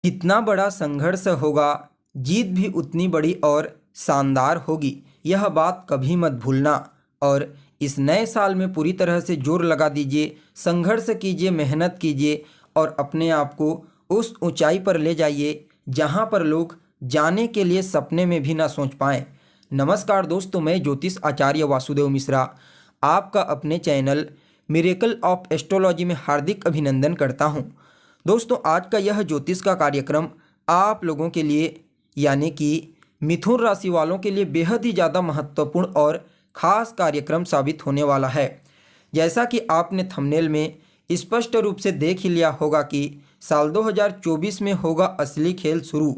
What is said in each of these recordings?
जितना बड़ा संघर्ष होगा, जीत भी उतनी बड़ी और शानदार होगी। यह बात कभी मत भूलना। और इस नए साल में पूरी तरह से जोर लगा दीजिए, संघर्ष कीजिए, मेहनत कीजिए और अपने आप को उस ऊंचाई पर ले जाइए जहां पर लोग जाने के लिए सपने में भी ना सोच पाएं। नमस्कार दोस्तों, मैं ज्योतिष आचार्य वासुदेव मिश्रा आपका अपने चैनल मिरेकल ऑफ एस्ट्रोलॉजी में हार्दिक अभिनंदन करता हूं। दोस्तों, आज का यह ज्योतिष का कार्यक्रम आप लोगों के लिए यानी कि मिथुन राशि वालों के लिए बेहद ही ज़्यादा महत्वपूर्ण और ख़ास कार्यक्रम साबित होने वाला है। जैसा कि आपने थंबनेल में स्पष्ट रूप से देख ही लिया होगा कि साल 2024 में होगा असली खेल शुरू।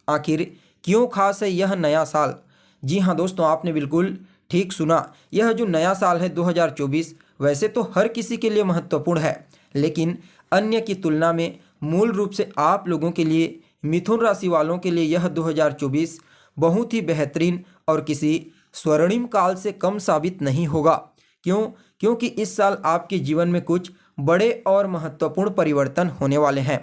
आखिर क्यों खास है यह नया साल? जी हाँ दोस्तों, आपने बिल्कुल ठीक सुना। यह जो नया साल है 2024 वैसे तो हर किसी के लिए महत्वपूर्ण है, लेकिन अन्य की तुलना में मूल रूप से आप लोगों के लिए, मिथुन राशि वालों के लिए यह 2024 बहुत ही बेहतरीन और किसी स्वर्णिम काल से कम साबित नहीं होगा। क्यों? क्योंकि इस साल आपके जीवन में कुछ बड़े और महत्वपूर्ण परिवर्तन होने वाले हैं।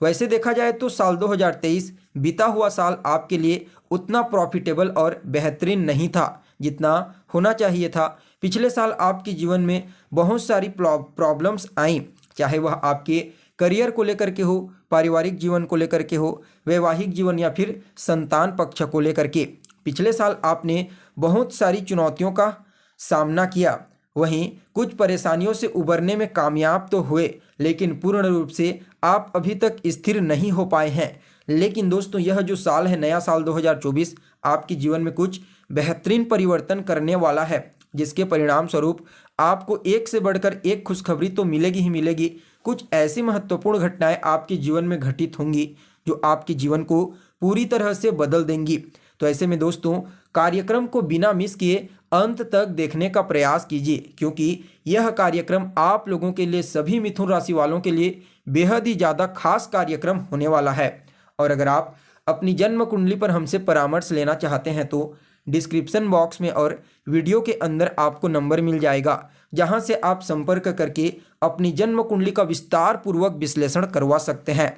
वैसे देखा जाए तो साल 2023 बीता हुआ साल आपके लिए उतना प्रॉफिटेबल और बेहतरीन नहीं था जितना होना चाहिए था। पिछले साल आपके जीवन में बहुत सारी प्रॉब्लम्स आईं, चाहे वह आपके करियर को लेकर के हो, पारिवारिक जीवन को लेकर के हो, वैवाहिक जीवन या फिर संतान पक्ष को लेकर के। पिछले साल आपने बहुत सारी चुनौतियों का सामना किया, वहीं कुछ परेशानियों से उबरने में कामयाब तो हुए, लेकिन पूर्ण रूप से आप अभी तक स्थिर नहीं हो पाए हैं। लेकिन दोस्तों, यह जो साल है, नया साल 2024 आपके जीवन में कुछ बेहतरीन परिवर्तन करने वाला है, जिसके परिणाम स्वरूप आपको एक से बढ़कर एक खुशखबरी तो मिलेगी ही मिलेगी। कुछ ऐसी महत्वपूर्ण घटनाएं आपके जीवन में घटित होंगी जो आपके जीवन को पूरी तरह से बदल देंगी। तो ऐसे में दोस्तों, कार्यक्रम को बिना मिस किए अंत तक देखने का प्रयास कीजिए, क्योंकि यह कार्यक्रम आप लोगों के लिए, सभी मिथुन राशि वालों के लिए बेहद ही ज़्यादा खास कार्यक्रम होने वाला है। और अगर आप अपनी जन्म कुंडली पर हमसे परामर्श लेना चाहते हैं तो डिस्क्रिप्शन बॉक्स में और वीडियो के अंदर आपको नंबर मिल जाएगा, जहां से आप संपर्क करके अपनी जन्म कुंडली का विस्तार पूर्वक विश्लेषण करवा सकते हैं।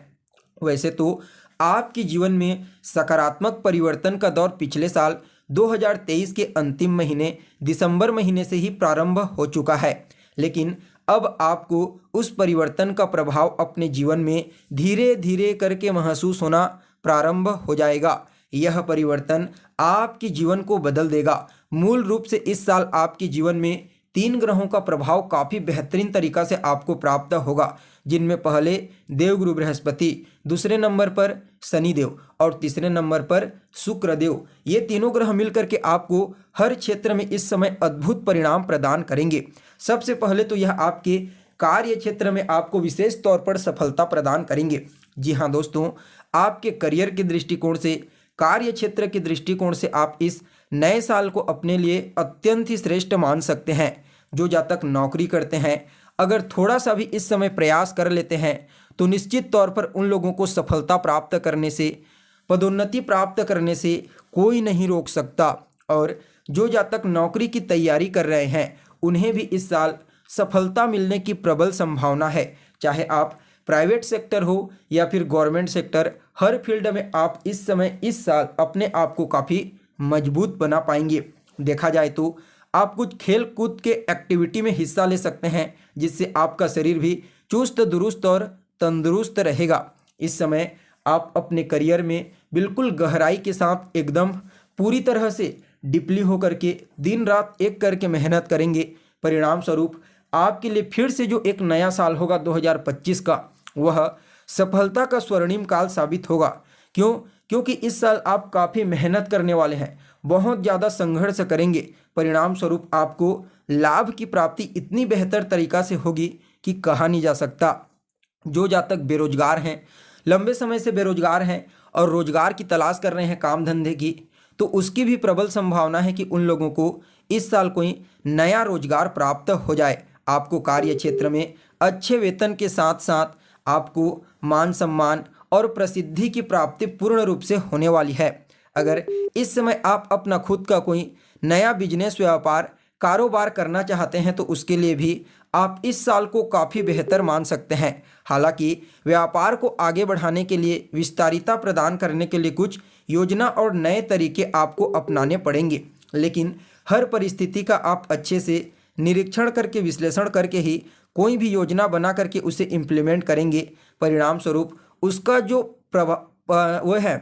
वैसे तो आपके जीवन में सकारात्मक परिवर्तन का दौर पिछले साल 2023 के अंतिम महीने दिसंबर महीने से ही प्रारंभ हो चुका है, लेकिन अब आपको उस परिवर्तन का प्रभाव अपने जीवन में धीरे धीरे करके महसूस होना प्रारंभ हो जाएगा। यह परिवर्तन आपके जीवन को बदल देगा। मूल रूप से इस साल आपके जीवन में 3 ग्रहों का प्रभाव काफ़ी बेहतरीन तरीका से आपको प्राप्त होगा, जिनमें पहले देवगुरु बृहस्पति, दूसरे नंबर पर शनिदेव और तीसरे नंबर पर शुक्रदेव। ये तीनों ग्रह मिलकर के आपको हर क्षेत्र में इस समय अद्भुत परिणाम प्रदान करेंगे। सबसे पहले तो यह आपके कार्य क्षेत्र में आपको विशेष तौर पर सफलता प्रदान करेंगे। जी हाँ दोस्तों, आपके करियर के दृष्टिकोण से, कार्य क्षेत्र के दृष्टिकोण से आप इस नए साल को अपने लिए अत्यंत ही श्रेष्ठ मान सकते हैं। जो जातक नौकरी करते हैं, अगर थोड़ा सा भी इस समय प्रयास कर लेते हैं तो निश्चित तौर पर उन लोगों को सफलता प्राप्त करने से, पदोन्नति प्राप्त करने से कोई नहीं रोक सकता। और जो जातक नौकरी की तैयारी कर रहे हैं उन्हें भी इस साल सफलता मिलने की प्रबल संभावना है। चाहे आप प्राइवेट सेक्टर हो या फिर गवर्नमेंट सेक्टर, हर फील्ड में आप इस समय, इस साल अपने आप को काफ़ी मजबूत बना पाएंगे। देखा जाए तो आप कुछ खेल कूद के एक्टिविटी में हिस्सा ले सकते हैं, जिससे आपका शरीर भी चुस्त दुरुस्त और तंदुरुस्त रहेगा। इस समय आप अपने करियर में बिल्कुल गहराई के साथ एकदम पूरी तरह से डीपली होकर के दिन रात एक करके मेहनत करेंगे। परिणाम स्वरूप आपके लिए फिर से जो एक नया साल होगा 2025 का, वह सफलता का स्वर्णिम काल साबित होगा। क्यों? क्योंकि इस साल आप काफ़ी मेहनत करने वाले हैं, बहुत ज़्यादा संघर्ष करेंगे। परिणाम स्वरूप आपको लाभ की प्राप्ति इतनी बेहतर तरीका से होगी कि कहा नहीं जा सकता। जो जातक बेरोजगार हैं, लंबे समय से बेरोजगार हैं और रोजगार की तलाश कर रहे हैं काम धंधे की, तो उसकी भी प्रबल संभावना है कि उन लोगों को इस साल कोई नया रोजगार प्राप्त हो जाए। आपको कार्य क्षेत्र में अच्छे वेतन के साथ साथ आपको मान सम्मान और प्रसिद्धि की प्राप्ति पूर्ण रूप से होने वाली है। अगर इस समय आप अपना खुद का कोई नया बिजनेस, व्यापार, कारोबार करना चाहते हैं तो उसके लिए भी आप इस साल को काफ़ी बेहतर मान सकते हैं। हालांकि व्यापार को आगे बढ़ाने के लिए विस्तारिता प्रदान करने के लिए कुछ योजना और नए तरीके आपको अपनाने पड़ेंगे, लेकिन हर परिस्थिति का आप अच्छे से निरीक्षण करके विश्लेषण करके ही कोई भी योजना बना करके उसे इम्प्लीमेंट करेंगे। परिणाम स्वरूप उसका जो वो है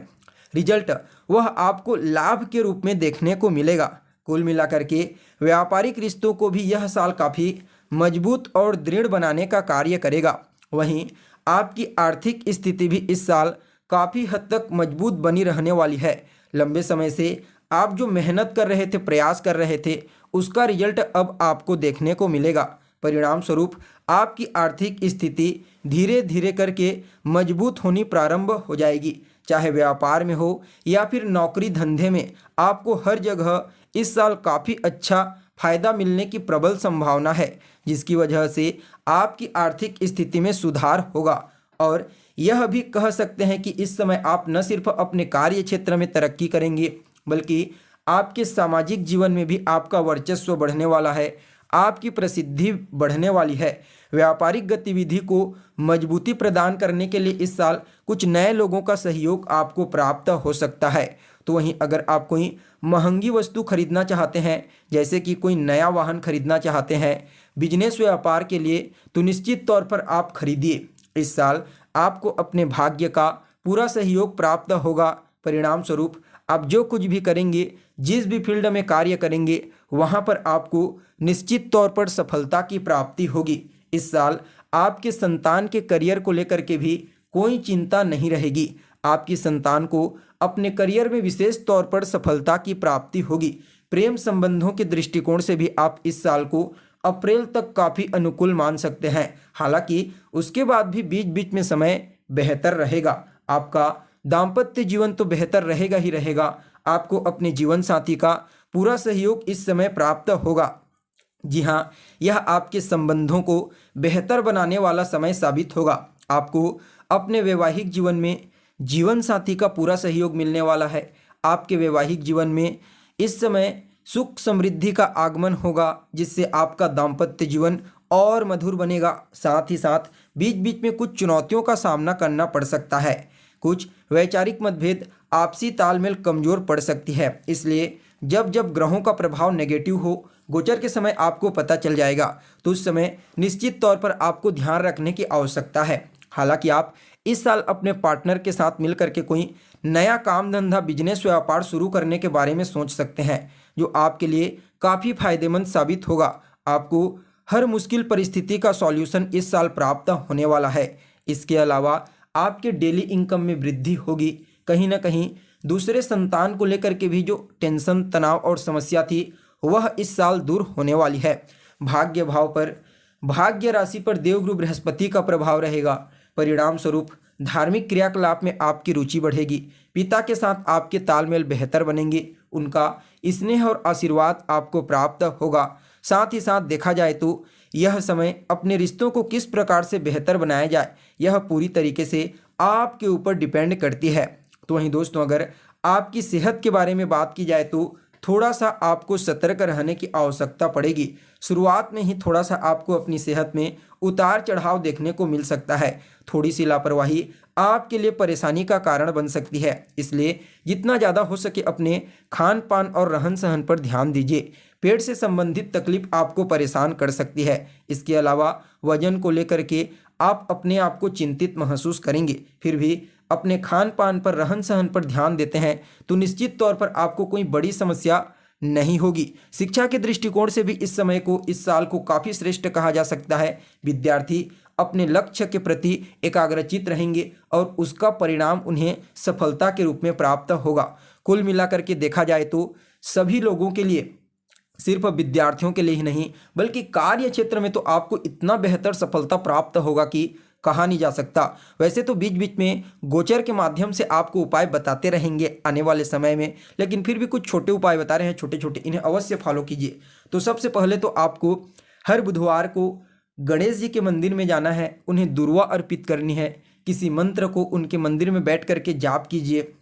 रिजल्ट, वह आपको लाभ के रूप में देखने को मिलेगा। कुल मिलाकर के व्यापारिक रिश्तों को भी यह साल काफ़ी मजबूत और दृढ़ बनाने का कार्य करेगा। वहीं आपकी आर्थिक स्थिति भी इस साल काफ़ी हद तक मजबूत बनी रहने वाली है। लंबे समय से आप जो मेहनत कर रहे थे, प्रयास कर रहे थे, उसका रिजल्ट अब आपको देखने को मिलेगा। परिणाम स्वरूप आपकी आर्थिक स्थिति धीरे धीरे करके मजबूत होनी प्रारंभ हो जाएगी। चाहे व्यापार में हो या फिर नौकरी धंधे में, आपको हर जगह इस साल काफ़ी अच्छा फायदा मिलने की प्रबल संभावना है, जिसकी वजह से आपकी आर्थिक स्थिति में सुधार होगा। और यह भी कह सकते हैं कि इस समय आप न सिर्फ अपने कार्य क्षेत्र में तरक्की करेंगे, बल्कि आपके सामाजिक जीवन में भी आपका वर्चस्व बढ़ने वाला है, आपकी प्रसिद्धि बढ़ने वाली है। व्यापारिक गतिविधि को मजबूती प्रदान करने के लिए इस साल कुछ नए लोगों का सहयोग आपको प्राप्त हो सकता है। तो वहीं अगर आप कोई महंगी वस्तु खरीदना चाहते हैं, जैसे कि कोई नया वाहन खरीदना चाहते हैं बिजनेस व्यापार के लिए, तो निश्चित तौर पर आप खरीदिए। इस साल आपको अपने भाग्य का पूरा सहयोग प्राप्त होगा। परिणाम स्वरूप आप जो कुछ भी करेंगे, जिस भी फील्ड में कार्य करेंगे, वहाँ पर आपको निश्चित तौर पर सफलता की प्राप्ति होगी। इस साल आपके संतान के करियर को लेकर के भी कोई चिंता नहीं रहेगी। आपकी संतान को अपने करियर में विशेष तौर पर सफलता की प्राप्ति होगी। प्रेम संबंधों के दृष्टिकोण से भी आप इस साल को अप्रैल तक काफ़ी अनुकूल मान सकते हैं। हालांकि उसके बाद भी बीच बीच में समय बेहतर रहेगा। आपका दाम्पत्य जीवन तो बेहतर रहेगा ही रहेगा। आपको अपने जीवन साथी का पूरा सहयोग इस समय प्राप्त होगा। जी हाँ, यह आपके संबंधों को बेहतर बनाने वाला समय साबित होगा। आपको अपने वैवाहिक जीवन में जीवन साथी का पूरा सहयोग मिलने वाला है। आपके वैवाहिक जीवन में इस समय सुख समृद्धि का आगमन होगा, जिससे आपका दाम्पत्य जीवन और मधुर बनेगा। साथ ही साथ बीच बीच में कुछ चुनौतियों का सामना करना पड़ सकता है। कुछ वैचारिक मतभेद, आपसी तालमेल कमजोर पड़ सकती है। इसलिए जब जब ग्रहों का प्रभाव नेगेटिव हो, गोचर के समय आपको पता चल जाएगा, तो उस समय निश्चित तौर पर आपको ध्यान रखने की आवश्यकता है। हालांकि आप इस साल अपने पार्टनर के साथ मिलकर के कोई नया काम धंधा, बिजनेस व्यापार शुरू करने के बारे में सोच सकते हैं, जो आपके लिए काफ़ी फायदेमंद साबित होगा। आपको हर मुश्किल परिस्थिति का सॉल्यूशन इस साल प्राप्त होने वाला है। इसके अलावा आपके डेली इनकम में वृद्धि होगी। कहीं ना कहीं दूसरे संतान को लेकर के भी जो टेंशन, तनाव और समस्या थी, वह इस साल दूर होने वाली है। भाग्य भाव पर, भाग्य राशि पर देवगुरु बृहस्पति का प्रभाव रहेगा। परिणाम स्वरूप धार्मिक क्रियाकलाप में आपकी रुचि बढ़ेगी। पिता के साथ आपके तालमेल बेहतर बनेंगे। उनका स्नेह और आशीर्वाद आपको प्राप्त होगा। साथ ही साथ देखा जाए तो यह समय अपने रिश्तों को किस प्रकार से बेहतर बनाया जाए, यह पूरी तरीके से आपके ऊपर डिपेंड करती है। तो वहीं दोस्तों, अगर आपकी सेहत के बारे में बात की जाए तो थोड़ा सा आपको सतर्क रहने की आवश्यकता पड़ेगी। शुरुआत में ही थोड़ा सा आपको अपनी सेहत में उतार चढ़ाव देखने को मिल सकता है। थोड़ी सी लापरवाही आपके लिए परेशानी का कारण बन सकती है। इसलिए जितना ज़्यादा हो सके अपने खान पान और रहन सहन पर ध्यान दीजिए। पेट से संबंधित तकलीफ आपको परेशान कर सकती है। इसके अलावा वजन को लेकर के आप अपने आप को चिंतित महसूस करेंगे। फिर भी अपने खान पान पर, रहन सहन पर ध्यान देते हैं तो निश्चित तौर पर आपको कोई बड़ी समस्या नहीं होगी। शिक्षा के दृष्टिकोण से भी इस साल को काफ़ी श्रेष्ठ कहा जा सकता है। विद्यार्थी अपने लक्ष्य के प्रति एकाग्रचित रहेंगे और उसका परिणाम उन्हें सफलता के रूप में प्राप्त होगा। कुल मिलाकर के देखा जाए तो सभी लोगों के लिए, सिर्फ विद्यार्थियों के लिए ही नहीं बल्कि कार्य क्षेत्र में तो आपको इतना बेहतर सफलता प्राप्त होगा कि कहा नहीं जा सकता। वैसे तो बीच बीच में गोचर के माध्यम से आपको उपाय बताते रहेंगे आने वाले समय में, लेकिन फिर भी कुछ छोटे उपाय बता रहे हैं, छोटे छोटे, इन्हें अवश्य फॉलो कीजिए। तो सबसे पहले तो आपको हर बुधवार को गणेश जी के मंदिर में जाना है, उन्हें दुर्वा अर्पित करनी है। किसी मंत्र को उनके मंदिर में बैठ करके जाप कीजिए।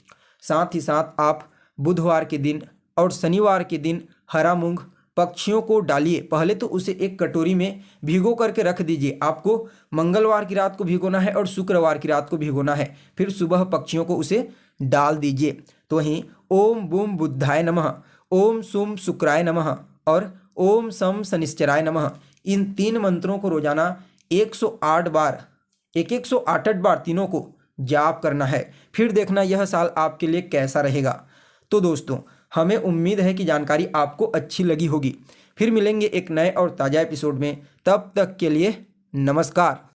साथ ही साथ आप बुधवार के दिन और शनिवार के दिन हरा मूंग, पक्षियों को डालिए। पहले तो उसे एक कटोरी में भिगो करके रख दीजिए। आपको मंगलवार की रात को भिगोना है और शुक्रवार की रात को भिगोना है। फिर सुबह पक्षियों को उसे डाल दीजिए। तो वहीं ओम बूम बुद्धाय नमः, ओम सुम शुक्राय नमः और ओम सम शनिश्चराय नमः, इन 3 मंत्रों को रोजाना 108 बार, 108 बार तीनों को जाप करना है। फिर देखना यह साल आपके लिए कैसा रहेगा। तो दोस्तों, हमें उम्मीद है कि जानकारी आपको अच्छी लगी होगी। फिर मिलेंगे एक नए और ताज़ा एपिसोड में। तब तक के लिए नमस्कार।